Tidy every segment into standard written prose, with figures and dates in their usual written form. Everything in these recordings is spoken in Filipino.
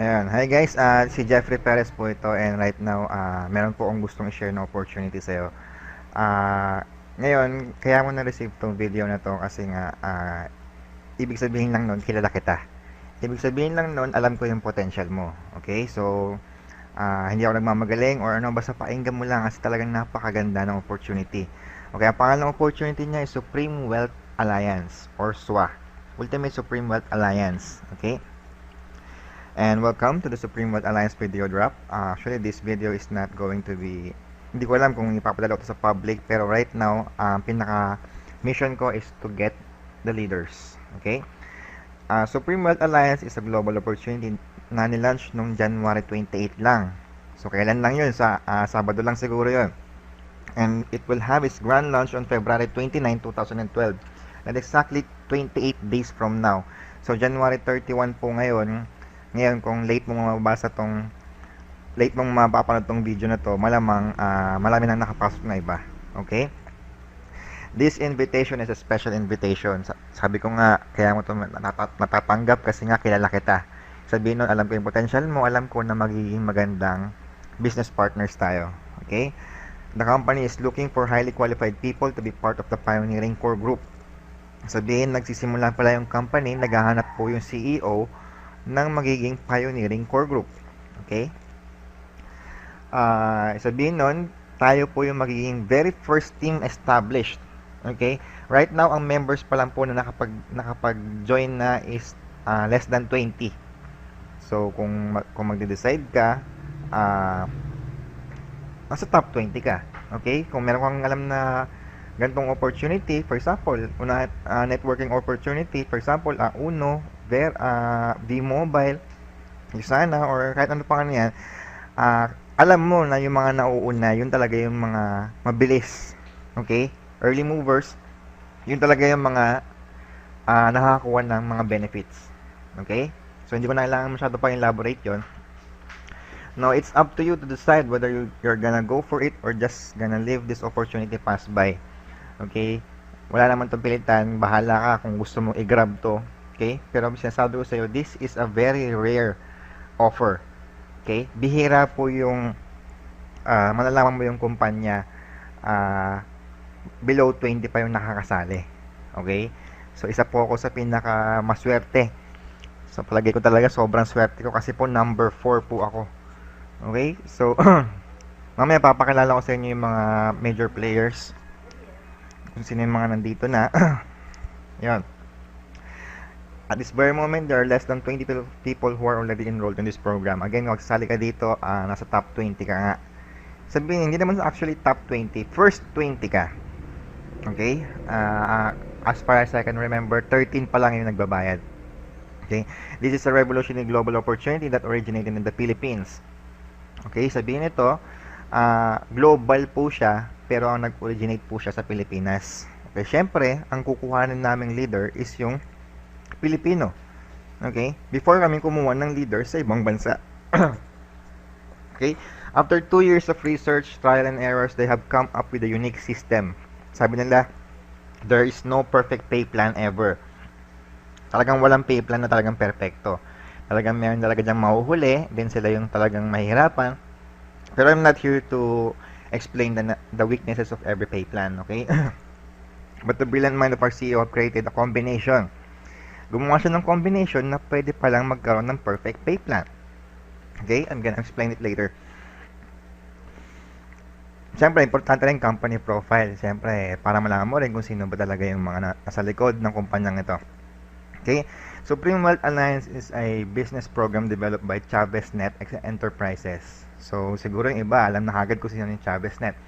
Ayan. Hi guys, si Jeffrey Perez po ito and right now, meron po akong gustong i-share na opportunity sa'yo. Ngayon, kaya mo na-receive tong video na to kasi nga, ibig sabihin lang nun, kilala kita. Ibig sabihin lang nun, alam ko yung potential mo. Okay? So, hindi ako nagmamagaling or ano, basta pakinggan mo lang kasi talagang napakaganda ng opportunity. Okay, ang pangalan ng opportunity niya is Supreme Wealth Alliance or SWA. Ultimate Supreme Wealth Alliance. Okay? And welcome to the Supreme Wealth Alliance video drop. Actually, this video is not going to be, hindi ko alam kung ipapadala ko sa public, pero right now, pinaka-mission ko is to get the leaders. Okay? Supreme Wealth Alliance is a global opportunity na nilaunch noong January 28 lang. So, kailan lang yun? Sabado lang siguro yun. And it will have its grand launch on February 29, 2012. And exactly 28 days from now. So, January 31 po ngayon. Ngayon, kung late mong mapapanood tong video na to, malamang marami nang nakapasok na iba. Okay? This invitation is a special invitation. Sabi ko nga, kaya mo to natatanggap kasi nga kilala kita. Sabihin nun, alam ko yung potential mo, alam ko na magiging magandang business partners tayo. Okay? The company is looking for highly qualified people to be part of the pioneering core group. Sabihin, nagsisimula pala yung company, naghahanap po yung CEO ng magiging pioneering core group. Okay? Sabihin nun, tayo po yung magiging very first team established. Okay? Right now, ang members pa lang po na nakapag-join na is less than 20. So, kung magde-decide ka, nasa top 20 ka. Okay? Kung meron kang alam na ganitong opportunity, for example, networking opportunity, for example, Uno, V-Mobile, Usana, or kahit ano pa yan, alam mo na yung mga nauuna, yun talaga yung mga mabilis. Okay? Early movers, yun talaga yung mga nakakakuha ng mga benefits. Okay? So, hindi ko na kailangan masyado pa elaborate yun. Now, it's up to you to decide whether you're gonna go for it or just gonna leave this opportunity pass by. Okay? Wala naman itong pilitan. Bahala ka kung gusto mong i-grab to. Okay? Pero sinasabi ko sa iyo, this is a very rare offer. Okay? Bihira po yung malalaman mo yung kumpanya below 20 pa yung nakakasali. Okay? So, isa po ako sa pinaka maswerte. So, palagay ko talaga sobrang swerte ko kasi po number 4 po ako. Okay? So, mamaya papakilala ko sa inyo yung mga major players. Kung sino yung mga nandito na. Yan. At this very moment, there are less than 20 people who are already enrolled in this program. Again, kung sasali ka dito, nasa top 20 ka nga. Sabihin, hindi naman actually top 20. First 20 ka. Okay? As far as I can remember, 13 pa lang yung nagbabayad. Okay? This is a revolutionary global opportunity that originated in the Philippines. Okay? Sabihin ito, global po siya, pero ang nag-originate po siya sa Pilipinas. Okay? Siyempre, ang kukuhanin naming leader is yung Pilipino. Okay? Before kami kumuha ng leader sa ibang bansa. Okay? After 2 years of research, trial and errors, they have come up with a unique system. Sabi nila, there is no perfect pay plan ever. Talagang walang pay plan na talagang perfecto. Talagang meron talaga dyang mahuhuli, then sila yung talagang mahihirapan. Pero I'm not here to explain the weaknesses of every pay plan, okay? But the brilliant mind of our CEO created a combination. Gumawa siya ng combination na pwede palang magkaroon ng perfect pay plan. Okay? I'm gonna explain it later. Siyempre, importante rin company profile. Siyempre, para malaman mo rin kung sino ba talaga yung mga nasa likod ng kumpanyang ito. Okay? Supreme Wealth Alliance is a business program developed by Chavez Net Enterprises. So, siguro yung iba, alam na kagad kung sino yung Chavez Net.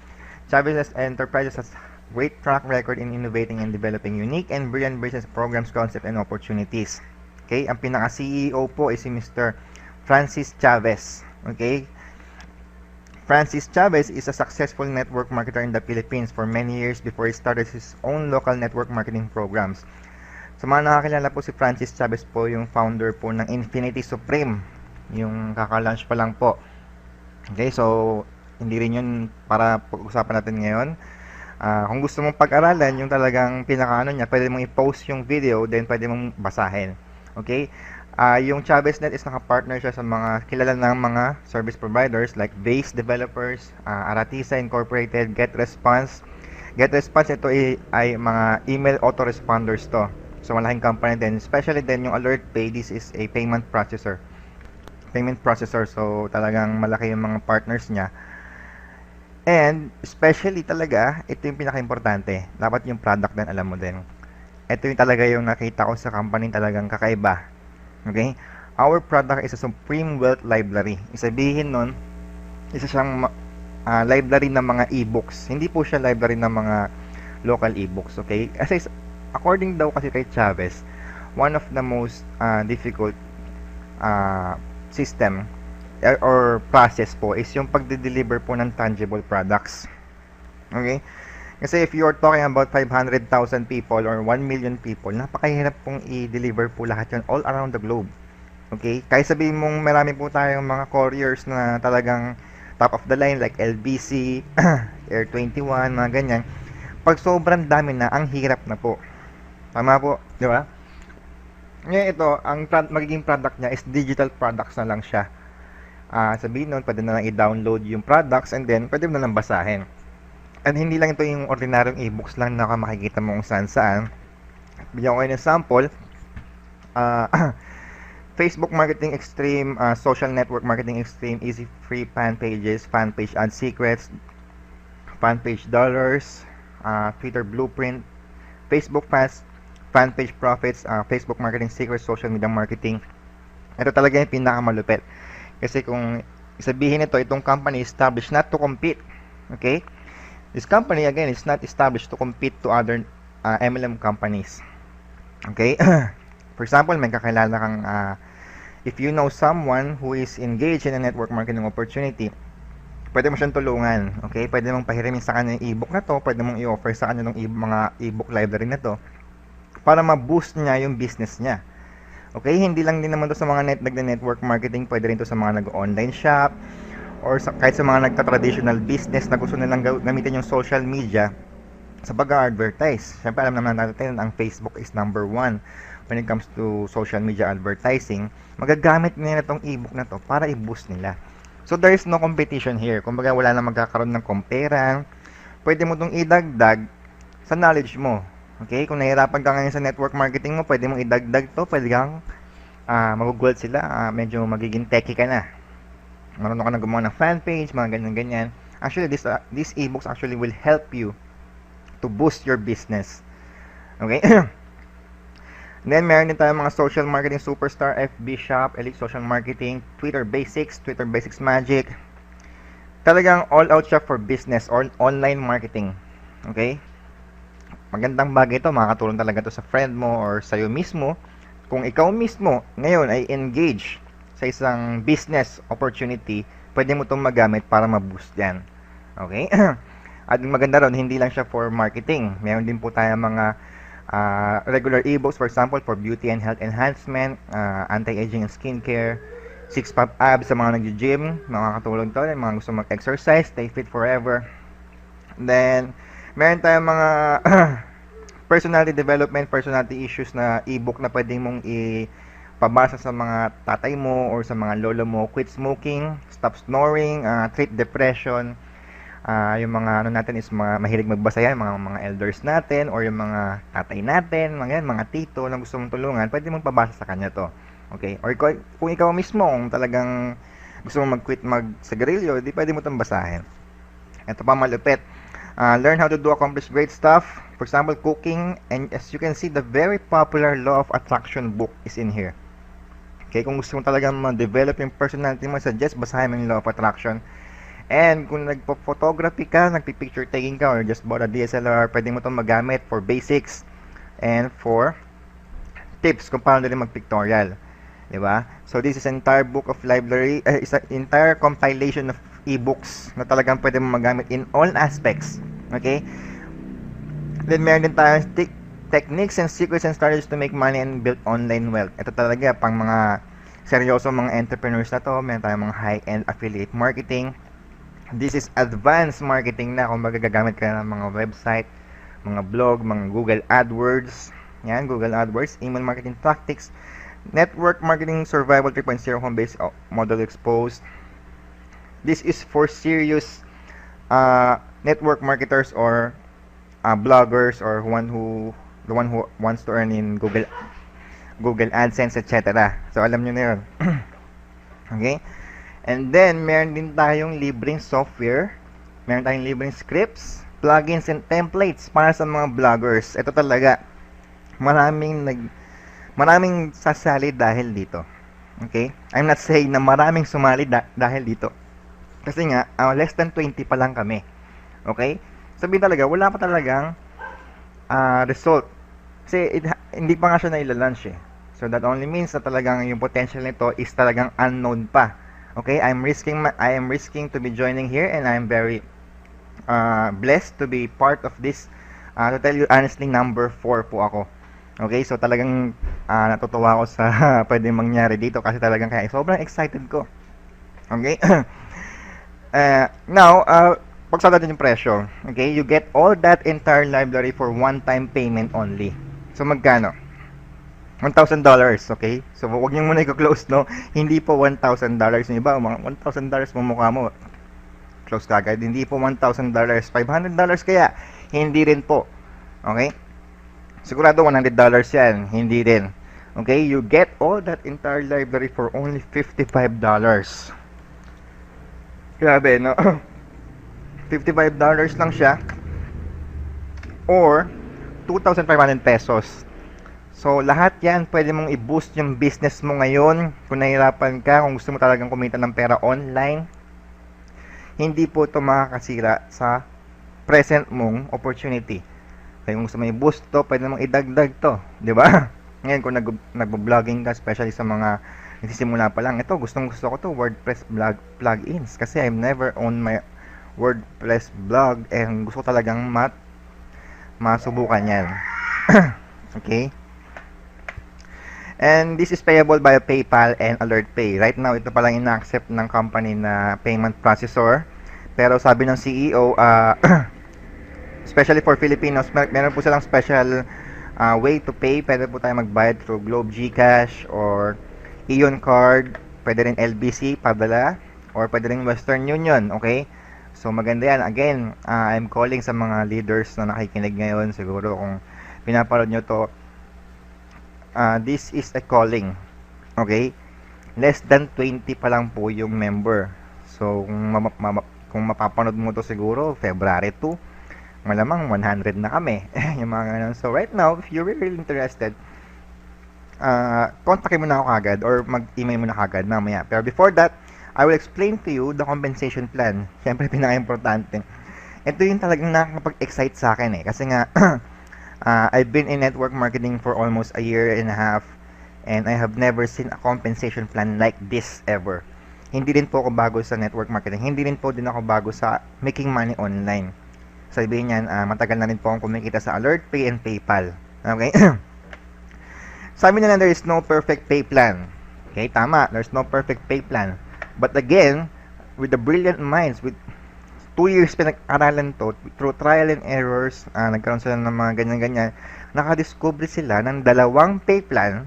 Chavez Enterprises has great track record in innovating and developing unique and brilliant business programs, concepts, and opportunities. Okay? Ang pinaka-CEO po is si Mr. Francis Chavez. Okay? Francis Chavez is a successful network marketer in the Philippines for many years before he started his own local network marketing programs. Sa mga nakakilala po, si Francis Chavez po yung founder po ng Infinity Supreme. Yung kaka-launch pa lang po. Okay? So, hindi rin yun para pag-usapan natin ngayon. Kung gusto mong pag-aralan yung talagang pinakaano niya, pwede mong i-post yung video, then pwede mong basahin. Okay? Yung ChavezNet is naka-partner siya sa mga kilala ng mga service providers like Base Developers, Aratisa Incorporated, GetResponse. GetResponse ito ay mga email autoresponders to. So malaking company din. Especially din yung AlertPay, this is a payment processor. So talagang malaki yung mga partners niya. And especially talaga, ito yung pinaka-importante. Dapat yung product din alam mo din. Ito yung talaga yung nakita ko sa company talagang kakaiba. Okay? Our product is a Supreme Wealth Library. Isabihin nun, isa siyang library ng mga e-books. Hindi po siya library ng mga local e-books. Okay? Kasi according daw kasi kay Chavez, one of the most difficult system or process po is yung pagde-deliver po ng tangible products. Okay? Kasi if you're talking about 500,000 people or 1 million people, napakahirap pong i-deliver po lahat yun all around the globe. Okay? Kahit sabihin mong marami po tayong mga couriers na talagang top of the line like LBC, Air 21, mga ganyan. Pag sobrang dami na, ang hirap na po. Tama po, di ba? Ngayon ito, ang magiging product niya is digital products na lang siya. Sabihin nun, pwede na lang i-download yung products and then pwede mo na lang basahin. And hindi lang ito yung ordinaryong e-books lang na makikita mo kung saan. Bigyan ko kayo ng sample. Facebook Marketing Extreme, Social Network Marketing Extreme, Easy Free Fan Pages, Fan Page Ad Secrets, Fan Page Dollars, Twitter Blueprint, Facebook Fan Page Profits, Facebook Marketing Secrets, Social Media Marketing. Ito talaga yung pinakamalupit. Kasi kung sabihin ito, itong company established not to compete. Okay? This company, again, is not established to compete to other MLM companies. Okay? For example, may kakilala kang, if you know someone who is engaged in a network marketing opportunity, pwede mo siyang tulungan. Okay? Pwede mong pahiramin sa kanya yung e-book na to, pwede mong i-offer sa kanya ng mga e-book library na to, para ma-boost niya yung business niya. Okay? Hindi lang din naman to sa mga nag-network marketing, pwede rin to sa mga nag-online shop, or kahit sa mga nagta-traditional business na gusto nilang gamitin yung social media sa pag-advertise. Siyempre, alam naman natin ang Facebook is number 1 when it comes to social media advertising. Magagamit nila itong ebook na to para i-boost nila. So, there is no competition here. Kumbaga, wala na magkakaroon ng komperan. Pwede mo itong idagdag sa knowledge mo. Okay? Kung nahihirapan ka ngayon sa network marketing mo, pwede mong idagdag to. Pwede kang magugulat sila. Medyo magiging techie ka na. Marunong ka na gumawa ng fan page, mga ganyan-ganyan. Actually, these ebooks actually will help you to boost your business. Okay? Then, meron din tayong mga social marketing superstar, FB Shop, Elite Social Marketing, Twitter Basics Magic. Talagang all out siya for business or online marketing. Okay? Magandang bagay ito, makakatulong talaga ito sa friend mo or sa'yo mismo. Kung ikaw mismo ngayon ay engage sa isang business opportunity, pwede mo itong magamit para ma-boost yan. Okay? At maganda ron, hindi lang siya for marketing. Meron din po tayo mga regular e-books, for example, for beauty and health enhancement, anti-aging and skincare, six-pack abs sa mga nag-gym, makakatulong to, mga gusto mag-exercise, stay fit forever. Then, meron tayong mga personality development, personality issues na e-book na pwede mong pabasa sa mga tatay mo or sa mga lolo mo. Quit smoking, stop snoring, treat depression. Yung mga natin is mahilig magbasa yan, mga elders natin or yung mga tatay natin, mga tito na gusto mong tulungan, pwede mong pabasa sa kanya to. Okay? Or kung ikaw mismo, kung talagang gusto mong mag-quit mag-sigarilyo, di pwede mo itong basahin. Ito pa malupit. Learn how to do accomplish great stuff. For example, cooking. And as you can see, the very popular Law of Attraction book is in here. Okay, kung gusto mo talagang ma-develop yung personality mo, suggest basahin mo yung Law of Attraction. And kung nagpo-photography ka, nagpi-picture taking ka, or just bought a DSLR, pwede mo itong magamit for basics and for tips kung paano rin mag-pictorial. Diba? So, this is an entire book of library, is an entire compilation of e-books na talagang pwede mo magamit in all aspects. Okay? Then, meron din tayong techniques and secrets and strategies to make money and build online wealth. Ito talaga pang mga seryoso mga entrepreneurs na to. Meron tayong mga high-end affiliate marketing. This is advanced marketing na kung magagamit ka ng mga website, mga blog, mga Google AdWords. Yan, Google AdWords, email marketing tactics, Network Marketing Survival 3.0 home-based model exposed. This is for serious network marketers or bloggers or the one who wants to earn in Google AdSense, etc. So alam nyo na yun. Okay? And then, meron din tayong libreng software. Meron tayong libreng scripts, plugins, and templates para sa mga bloggers. Ito talaga, maraming sasali dahil dito. Okay? I'm not saying na maraming sumali dahil dito. Kasi nga, less than 20 pa lang kami. Okay? Sabihin talaga, wala pa talagang result. Kasi hindi pa nga siya na-launch eh. So that only means na talagang yung potential nito is talagang unknown pa. Okay? I am risking to be joining here, and I am very blessed to be part of this. To tell you honestly, number 4 po ako. Okay? So talagang natutuwa ako sa pwedeng mangyari dito kasi talagang kaya sobrang excited ko. Okay? Now, pagsada din yung presyo. Okay? You get all that entire library for one-time payment only. So, magkano? $1,000, okay? So, wag niyo muna i-close, no? Hindi po $1,000 yung iba. Mga $1,000 mo mukha mo. Close ka agad. Hindi po $1,000. $500 kaya? Hindi rin po. Okay? Sigurado $100 yan. Hindi rin. Okay? You get all that entire library for only $55. Grabe, no? $55 lang siya, or 2,500 pesos. So, lahat yan, pwede mong i-boost yung business mo ngayon. Kung nahihirapan ka, kung gusto mo talagang kumita ng pera online, hindi po ito makakasira sa present mong opportunity. Kaya kung gusto mo i-boost to, pwede mong idagdag to. Di ba? Ngayon, kung nag-vlogging ka, especially sa mga nagsisimula pa lang, ito, gusto ko to, WordPress plugins. Kasi I've never owned my WordPress blog, and gusto ko talagang masubukan yan. Okay? And this is payable by PayPal and AlertPay. Right now, ito palang ina-accept ng company na payment processor. Pero sabi ng CEO, especially for Filipinos, meron po silang special way to pay. Pwede po tayo magbayad through Globe GCash or Ion Card. Pwede rin LBC, padala. Or pwede rin Western Union. Okay? So, maganda yan. Again, I'm calling sa mga leaders na nakikinig ngayon. Siguro kung pinapanood nyo to, this is a calling. Okay? Less than 20 pa lang po yung member. So, kung mapapanood mo to siguro, February 2, malamang 100 na kami. Yung mga ganun. So, right now, if you're really interested, kontakin mo na ako agad or mag-email mo na agad mamaya. Pero before that, I will explain to you the compensation plan. Siyempre, pinaka-importante. Ito yung talagang nakakapag-excite sa akin eh. Kasi nga, I've been in network marketing for almost a year and a half, and I have never seen a compensation plan like this ever. Hindi din po ako bago sa network marketing. Hindi din po din ako bago sa making money online. Sabihin niyan, matagal na rin po akong kumikita sa AlertPay and PayPal. Okay? Sabi nila, there is no perfect pay plan. Okay, tama. There's no perfect pay plan. But again, with the brilliant minds, with 2 years pinag-aralan to, through trial and errors, nagkaroon sila ng mga ganyan-ganyan, nakadiscover sila ng dalawang pay plan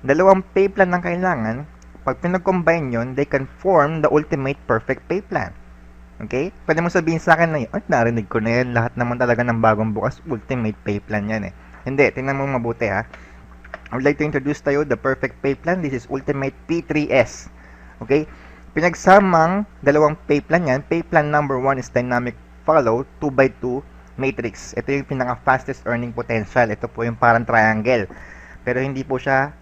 ng kailangan. Pag pinag-combine yun, they can form the ultimate perfect pay plan. Okay? Pwede mo sabihin sa akin na yun, narinig ko na yan, lahat naman talaga ng bagong bukas, ultimate pay plan yan eh. Hindi, tingnan mo mabuti ha. I would like to introduce to you the perfect pay plan. This is Ultimate P3S. Okay? Pinagsamang dalawang pay plan yan. Pay plan number 1 is Dynamic Follow 2x2 Matrix. Ito yung pinaka-fastest earning potential. Ito po yung parang triangle. Pero hindi po siya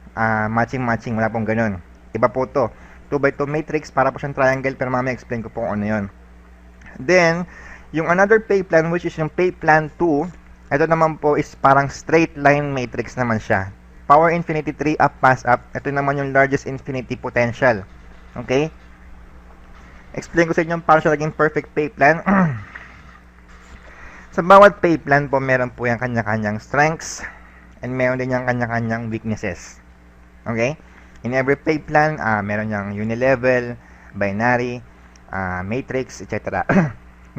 matching-matching. Wala pong ganun. Iba po to. 2x2 Matrix, para po siyang triangle. Pero mamaya explain ko po kung ano yun. Then, yung another pay plan, which is yung pay plan 2, ito naman po is parang straight line matrix naman siya. Power infinity 3 up, pass up. Ito naman yung largest infinity potential. Okay? Explain ko sa inyo paano siya naging perfect pay plan. Sa bawat pay plan po, meron po yung kanya-kanyang strengths and meron din yung kanya-kanyang weaknesses. Okay? In every pay plan, meron yung unilevel, binary, matrix, etc.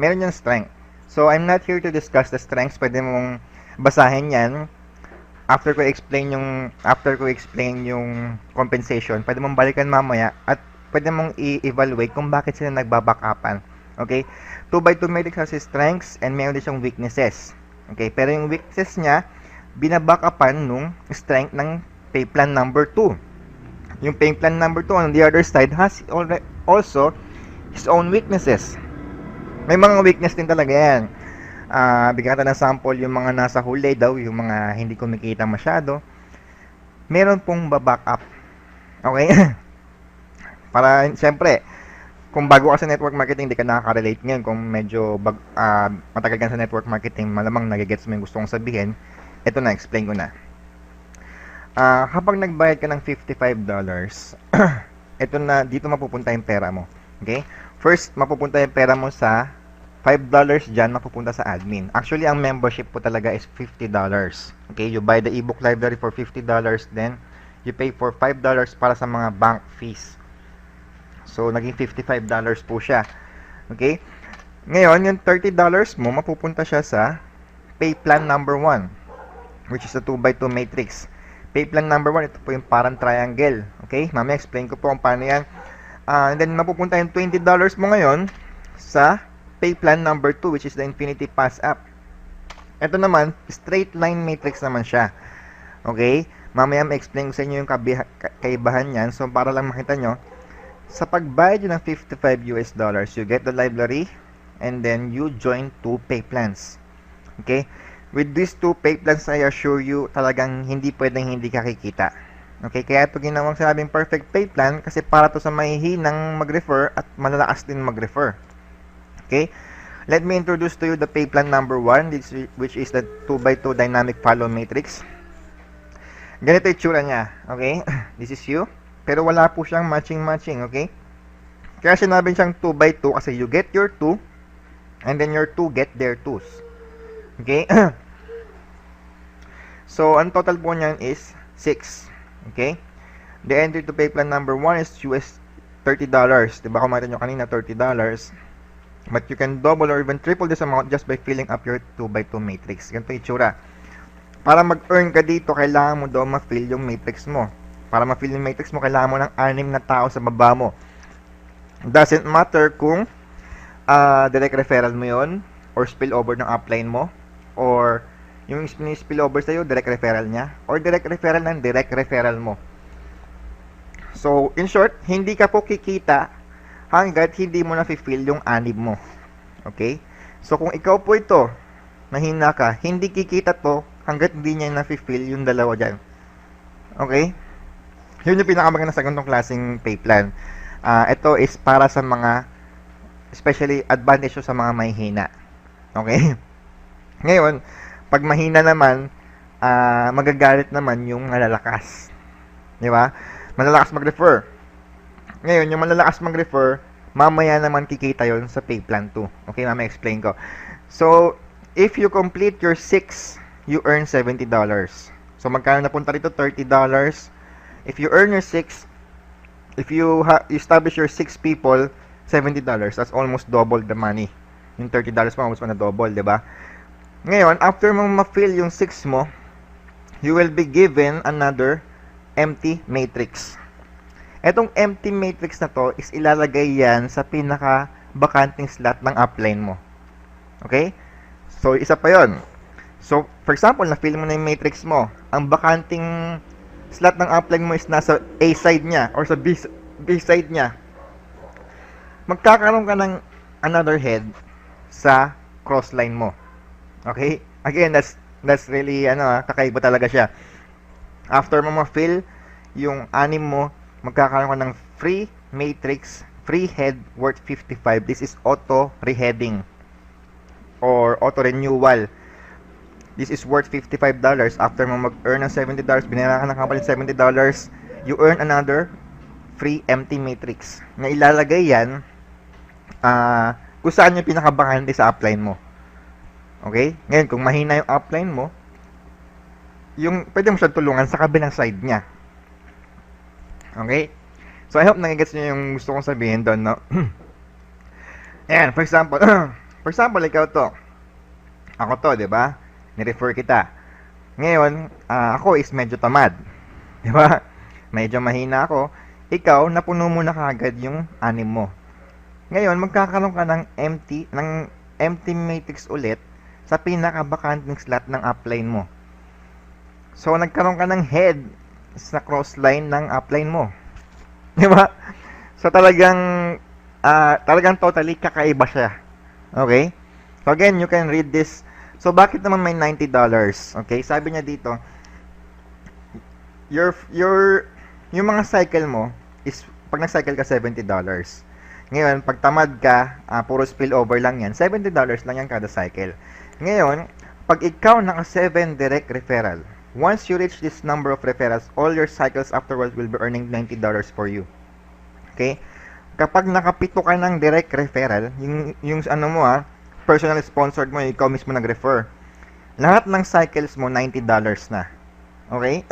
Meron yung strength. So, I'm not here to discuss the strengths. Pwede mong basahin yan after ko explain yung compensation, pwede mong balikan mamaya at pwede mong i-evaluate kung bakit sila nagba-backupan. Okay? 2x2 matrix has its strengths and meron din siyang weaknesses. Okay? Pero yung weaknesses niya, binabackupan nung strength ng pay plan number 2. Yung pay plan number 2 on the other side has also his own weaknesses. May mga weakness din talaga yan. Bigyan natin ng sample, yung mga nasa huli daw, yung mga hindi kumikita masyado, meron pong babackup. Okay? Para, siyempre, kung bago ka sa network marketing, hindi ka nakaka-relate ngayon. Kung medyo matagal ka sa network marketing, malamang nagigets mo yung gusto kong sabihin. Ito na, explain ko na. Kapag nagbayad ka ng $55, ito na, dito mapupunta yung pera mo. Okay? First, mapupunta yung pera mo sa $5 dyan, mapupunta sa admin. Actually, ang membership po talaga is $50. Okay? You buy the ebook library for $50, then you pay for $5 para sa mga bank fees. So, naging $55 po siya. Okay? Ngayon, yung $30 mo, mapupunta siya sa pay plan number 1, which is the 2x2 matrix. Pay plan number 1, ito po yung parang triangle. Okay? Mamaya explain ko po kung paano yan. And then, mapupunta yung $20 mo ngayon sa pay plan number 2, which is the Infinity Pass app. Ito naman, straight line matrix naman siya. Okay? Mamaya ma-explain ko sa inyo yung kaibahan niyan. So, para lang makita nyo, sa pagbayad nyo ng $55, you get the library and then you join 2 pay plans. Okay? With these 2 pay plans, I assure you, talagang hindi pwedeng hindi ka kikita. Okay? Kaya ito ginawang sinabing perfect pay plan kasi para to sa mahihinang mag-refer at malalakas din mag-refer. Okay? Let me introduce to you the pay plan number 1, which is the 2x2 dynamic follow matrix. Ganito yung tsura niya. Okay? This is you. Pero wala po siyang matching. Okay? Kaya sinabi siyang 2x2 kasi you get your 2 and then your 2 get their 2s. Okay? So, ang total po niyan is 6. Okay? The entry to pay plan number 1 is US $30. Diba kumakita nyo kanina, $30. But you can double or even triple this amount just by filling up your 2x2 matrix. Ganito yung itsura. Para mag-earn ka dito, kailangan mo daw ma-fill yung matrix mo. Para ma-fill yung matrix mo, kailangan mo ng 6 na tao sa baba mo. Doesn't matter kung direct referral mo yon or spillover ng upline mo, or yung spillover sa'yo, direct referral niya, or direct referral ng direct referral mo. So, in short, hindi ka po kikita hanggat hindi mo na-fill yung 6 mo. Okay? So, kung ikaw po ito, mahina ka, hindi kikita to hanggat hindi niya na-fill yung dalawa dyan. Okay? Yun yung pinakamaganda sa ganitong klaseng pay plan. Ito is para sa mga, especially advantage sa mga mahihina. Okay? Ngayon, pag mahina naman, magagalit naman yung malalakas. Di ba? Malalakas mag-refer. Ngayon, yung malalakas mag-refer, mamaya naman kikita yon sa pay plan 2. Okay, mamaya explain ko. So, if you complete your 6, you earn $70. So, magkano napunta rito? $30. If you earn your 6, if you establish your 6 people, $70. That's almost double the money. Yung $30 mo, almost na double, di ba? Ngayon, after mo ma-fill yung 6 mo, you will be given another empty matrix. Etong empty matrix na to is ilalagay yan sa pinaka-bakanting slot ng upline mo. Okay? So, isa pa yon. So, for example, na-fill mo na yung matrix mo. Ang bakanting slot ng upline mo is nasa A side niya or sa B side niya. Magkakaroon ka ng another head sa crossline mo. Okay? Again, that's really, kakaiba talaga siya. After mo ma-fill yung 6 mo, magkakaroon ka ng free matrix, free head worth 55. This is auto reheading or auto renewal. This is worth $55. After mo mag-earn ng $70, binayaran ka ng company $70, you earn another free empty matrix na ilalagay yan kung saan yung pinakabakante sa upline mo. Okay? Ngayon, kung mahina yung upline mo, yung pwede mo siya tulungan sa kabilang side niya. Okay? So, I hope nagigets nyo yung gusto kong sabihin doon, no? Ayan, for example, ikaw to. Ako to, di ba? Ni-refer kita. Ngayon, ako is medyo tamad. Di ba? Medyo mahina ako. Ikaw, napuno mo na kaagad yung 6 mo. Ngayon, magkakaroon ka ng empty matrix ulit sa pinaka-bakanting slot ng upline mo. So, nagkaroon ka ng head sa crossline ng upline mo. Di ba? So, talagang totally kakaiba siya. Okay? So, again, you can read this. So, bakit naman may $90? Okay? Sabi niya dito, yung mga cycle mo is, pag nag-cycle ka, $70. Ngayon, pag tamad ka, puro spillover lang yan, $70 lang yan kada cycle. Ngayon, pag ikaw naka-7 direct referral, once you reach this number of referrals, all your cycles afterwards will be earning $90 for you. Okay? Kapag nakapito ka ng direct referral, yung ano mo personal sponsored mo, ikaw mismo nag-refer, lahat ng cycles mo, $90 na. Okay?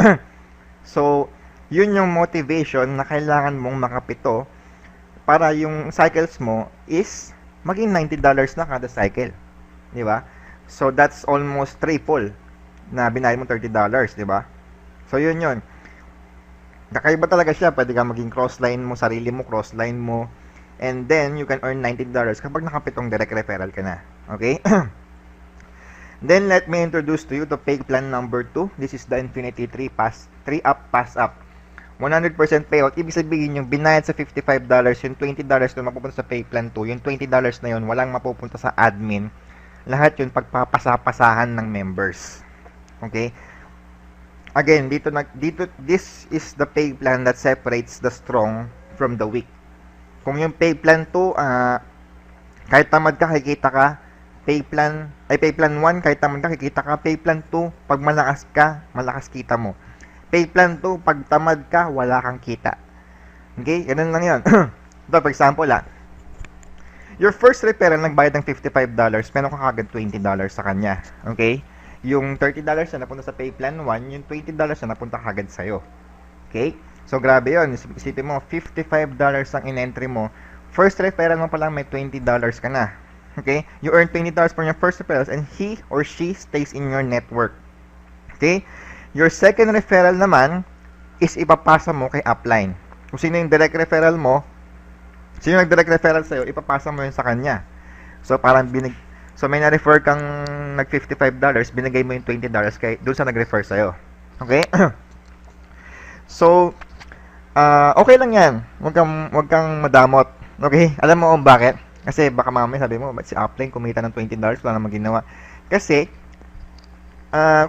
So, yun yung motivation na kailangan mong makapito para yung cycles mo is maging $90 na kada cycle. Di ba? So, that's almost triple na binayad mo $30. Di ba? So, yun. Kakaiba talaga siya. Pwede ka maging crossline mo, sarili mo, crossline mo. And then, you can earn $90 kapag nakapitong direct referral ka na. Okay? Then, let me introduce to you the pay plan number 2. This is the Infinity 3 up, pass up. 100% payout. Ibig sabihin yung binayad sa $55, yung $20 na mapupunta sa pay plan 2, yung $20 na yun, walang mapupunta sa admin. Lahat yun pagpapasapasahan ng members. Okay? Again, this is the pay plan that separates the strong from the weak. Kung yung pay plan 2, kahit tamad ka, kikita ka. Pay plan 1, kahit tamad ka, kikita ka. Pay plan 2, pag malakas ka, malakas kita mo. Pay plan 2, pag tamad ka, wala kang kita. Okay? Ganun lang yun. Ito, for example, your first referral nagbayad ng $55, meron ka kagad $20 sa kanya. Okay? Yung $30 na napunta sa pay plan 1, yung $20 na napunta kagad sa'yo. Okay? So, grabe yun. Isipin mo, $55 ang in-entry mo. First referral mo pa lang may $20 ka na. Okay? You earn $20 from your first referrals and he or she stays in your network. Okay? Your second referral naman is ipapasa mo kay upline. Kung sino yung direct referral mo, sino yung nag-direct referral sa'yo, ipapasa mo yun sa kanya. So, parang So, may na-refer kang nag-$55, binigay mo yung $20 doon sa nag-refer sa'yo. Okay? So, okay lang yan. Huwag kang madamot. Okay? Alam mo kung bakit? Kasi baka mamaya sabi mo, si upline kumita ng $20, wala namang ginawa. Kasi,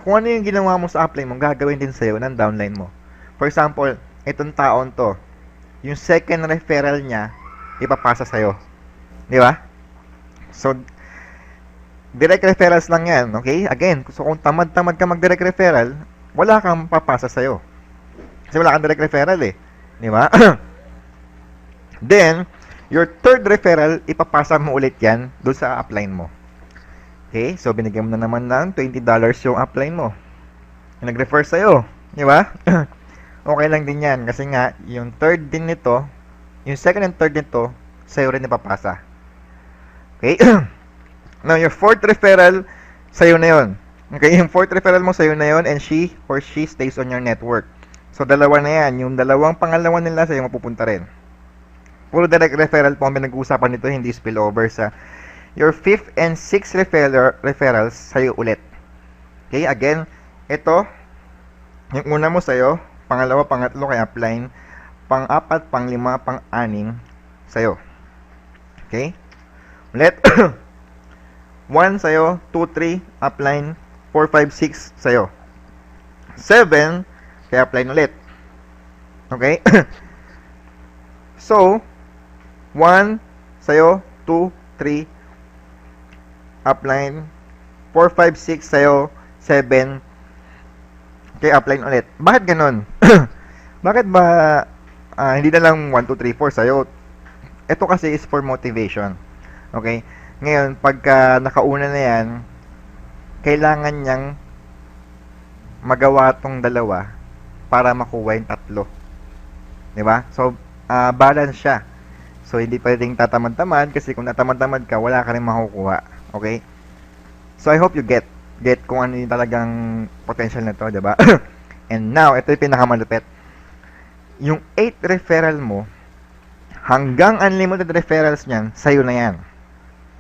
kung ano yung ginawa mo sa upline mo, gagawin din sa'yo ng downline mo. For example, itong taon to, yung second referral niya, ipapasa sa'yo. Di ba? So, direct referrals lang yan, okay? Again, so kung tamad-tamad ka mag-direct referral, wala kang papasa sa'yo. Kasi wala kang direct referral eh. Di ba? Then, your third referral, ipapasa mo ulit yan doon sa upline mo. Okay? So, binigyan mo na naman ng $20 yung upline mo. Yung nag-refer sa'yo. Di ba? Okay lang din yan. Kasi nga, yung third din nito, yung second and third nito, sa'yo rin ipapasa. Okay? Now, your fourth referral, sa'yo na yun. Okay? Yung fourth referral mo, sa'yo na yun, and she or she stays on your network. So, dalawa na yan. Yung dalawang pangalawa nila, sa'yo mapupunta rin. Puro direct referral po ang pinag-uusapan nito, hindi spillover sa your fifth and sixth referrals, sa'yo ulit. Okay? Again, ito, yung una mo sa'yo, pangalawa, pangatlo kay upline, pang-apat, pang-lima, pang-anim, sa'yo. Okay? Ulit. 1 sa'yo, 2, 3, upline, 4, 5, 6 sa'yo. 7, kaya upline ulit. Okay? So, 1 sa'yo, 2, 3, upline, 4, 5, 6 sa'yo, 7, kaya upline ulit. Bakit ganun? Bakit ba hindi na lang 1, 2, 3, 4 sa'yo? Ito kasi is for motivation. Okay? Ngayon, pagka nakauna na yan, kailangan niyang magawa tong dalawa para makuha yung tatlo. Diba? So, balance siya. So, hindi pwedeng tatamad-tamad kasi kung tatamad-tamad ka, wala ka rin makukuha. Okay? So, I hope you get. get kung ano yung talagang potential na to, diba? And now, ito yung pinakamalupit. Yung 8 referral mo, hanggang unlimited referrals niyan, sa'yo na yan.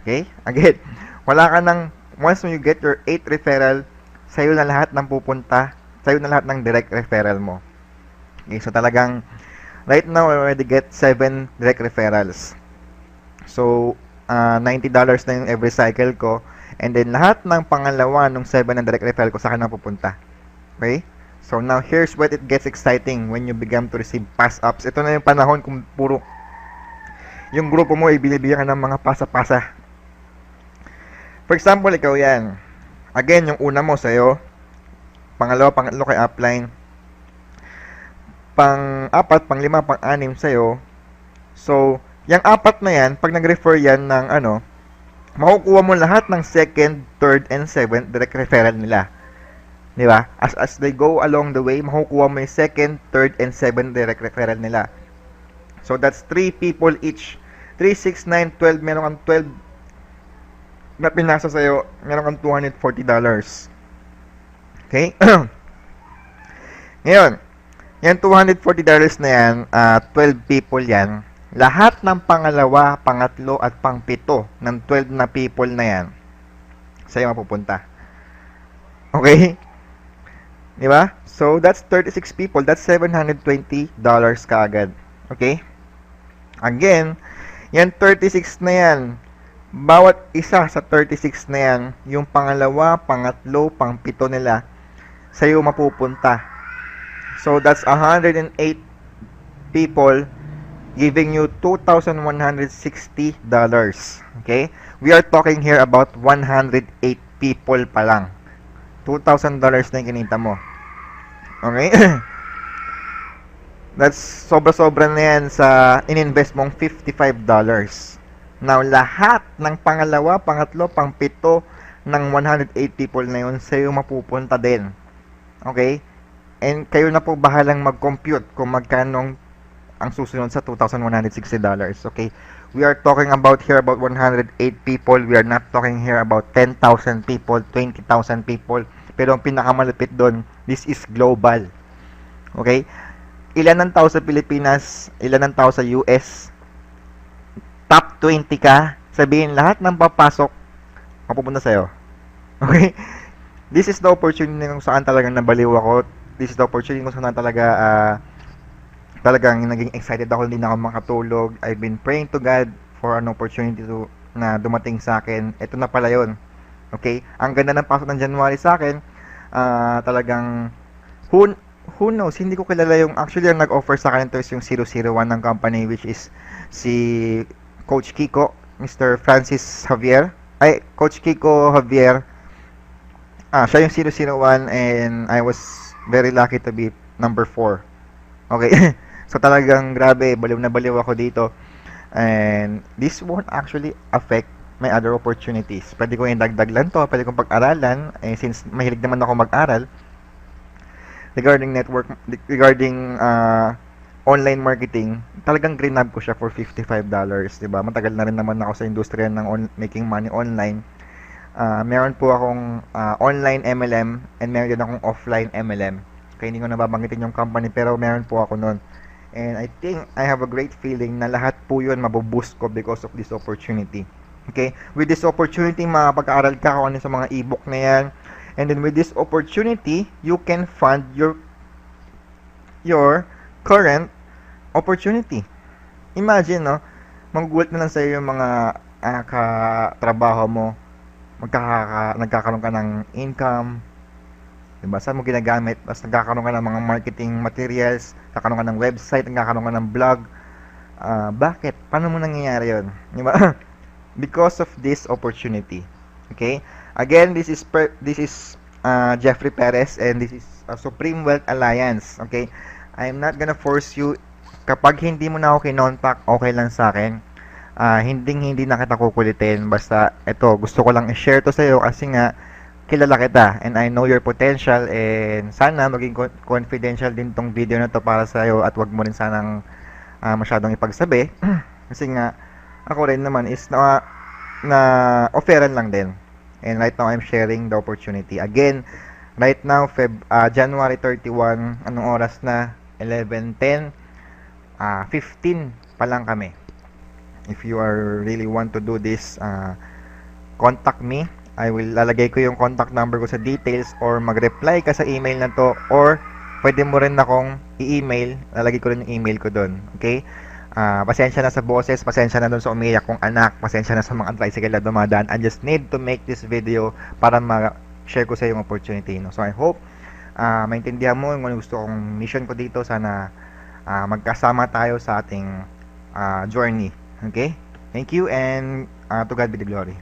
Okay? Again, wala ka nang, once you get your 8 referral, sa'yo na lahat ng pupunta, sa'yo na lahat ng direct referral mo. Okay, so talagang, right now, I already get 7 direct referrals. So, $90 na yung every cycle ko. And then, lahat ng pangalawa ng 7 na direct referral ko sa akin na pupunta. Okay? So, now, here's what it gets exciting when you begin to receive pass ups. Ito na yung panahon kung puro yung grupo mo ay binibigyan ka ng mga pasa-pasa. For example, ikaw yan. Again, yung una mo sa'yo. Pangalawa, pangatlo kay upline. Pang-apat, pang-lima, pang-anim sa'yo. So, yung apat na yan, pag nag-refer yan ng makukuha mo lahat ng second, third, and seventh direct referral nila. Di ba? As they go along the way, makukuha mo yung second, third, and seventh direct referral nila. So, that's 3 people each. 3, 6, 9, 12. Meron kang 12 na pinasa sa'yo. Meron kang $240. Okay? Ngayon, yan $240 na yan, 12 people yan. Lahat ng pangalawa, pangatlo, at pangpito ng 12 na people na yan, sa'yo mapupunta. Okay? Di ba? So, that's 36 people. That's $720 kaagad. Okay? Again, yan 36 na yan. Bawat isa sa 36 na yan, yung pangalawa, pangatlo, pangpito nila, sa'yo mapupunta. So, that's 108 people giving you $2,160. Okay? We are talking here about 108 people pa lang. $2,000 na yung kinita mo. Okay? That's sobra-sobra na yan sa ininvest mong $55. Now, lahat ng pangalawa, pangatlo, pangpito ng 108 people na yun, sa'yo mapupunta din. Okay? And kayo na po bahalang mag-compute kung magkano ang susunod sa $2,160. Okay? We are talking about here about 108 people. We are not talking here about 10,000 people, 20,000 people. Pero ang pinakamalapit doon, this is global. Okay? Ilan ang tao sa Pilipinas? Ilan ang tao sa US? Top 20 ka? Sabihin lahat ng papasok, mapupunta sa'yo. Okay? This is the opportunity kung saan talagang nabaliw ako. This is the opportunity kung saan talagang naging excited ako, hindi na ako makatulog. I've been praying to God for an opportunity na dumating sa akin. Ito na pala yun. Okay? Ang ganda ng pasok ng January sa akin, talagang who knows, hindi ko kilala yung, actually ang nag-offer sa akin ito is yung 001 ng company, which is si Coach Kiko, Mr. Francis Javier. Coach Kiko Javier. Siya yung 001 and I was very lucky to be number 4. Okay? So talagang grabe, baliw na baliw ako dito. And this won't actually affect my other opportunities. Pwede ko yung dagdag lang to, pwede kong pag-aralan, since mahilig naman ako mag-aral regarding online marketing. Talagang grinab ko siya for $55, diba? Matagal na rin naman ako sa industriya ng making money online. Meron po akong online MLM and meron din akong offline MLM. Kaya hindi ko nababanggitin yung company, pero meron po ako nun. And I think I have a great feeling na lahat po yun mabuboost ko because of this opportunity. Okay? With this opportunity, makapag-aaral ka kung ano sa mga ebook na yan. And then with this opportunity, you can fund your current opportunity. Imagine, no? Magugulat na lang sa'yo yung mga katrabaho mo. Nagkakaroon ka ng income. Diba? Saan mo ginagamit? Tapos nagkakaroon ka ng mga marketing materials. Nagkakaroon ka ng website. Nagkakaroon ka ng blog. Bakit? Paano mo nangyayari yun? Diba? Because of this opportunity. Okay? Again, this is Jeffrey Perez and this is Supreme Wealth Alliance. Okay? I'm not gonna force you. Kapag hindi mo na ako kinontak, okay lang sa akin. Hindi na kita kukulitin. Basta, ito, gusto ko lang i-share to sa'yo kasi nga, kilala kita and I know your potential and sana maging confidential din tong video na to para sa'yo at wag mo rin sanang masyadong ipagsabi. Kasi nga, ako rin naman is na offeran lang din. And right now, I'm sharing the opportunity. Again, right now, January 31, anong oras na? 11:10, 15 pa lang kami. If you are really want to do this, contact me. I will lalagay ko yung contact number ko sa details, or mag-reply ka sa email na to, or pwede mo rin akong i-email. Lalagay ko rin yung email ko doon. Okay? Pasensya na sa boses, pasensya na doon sa umiyak kong anak, pasensya na sa mga tricycle na dumadaan. I just need to make this video para ma-share ko sa yung opportunity. No? So I hope maintindihan mo yung gusto kong mission ko dito. Sana magkasama tayo sa ating journey. Okay? Thank you, and to God be the glory.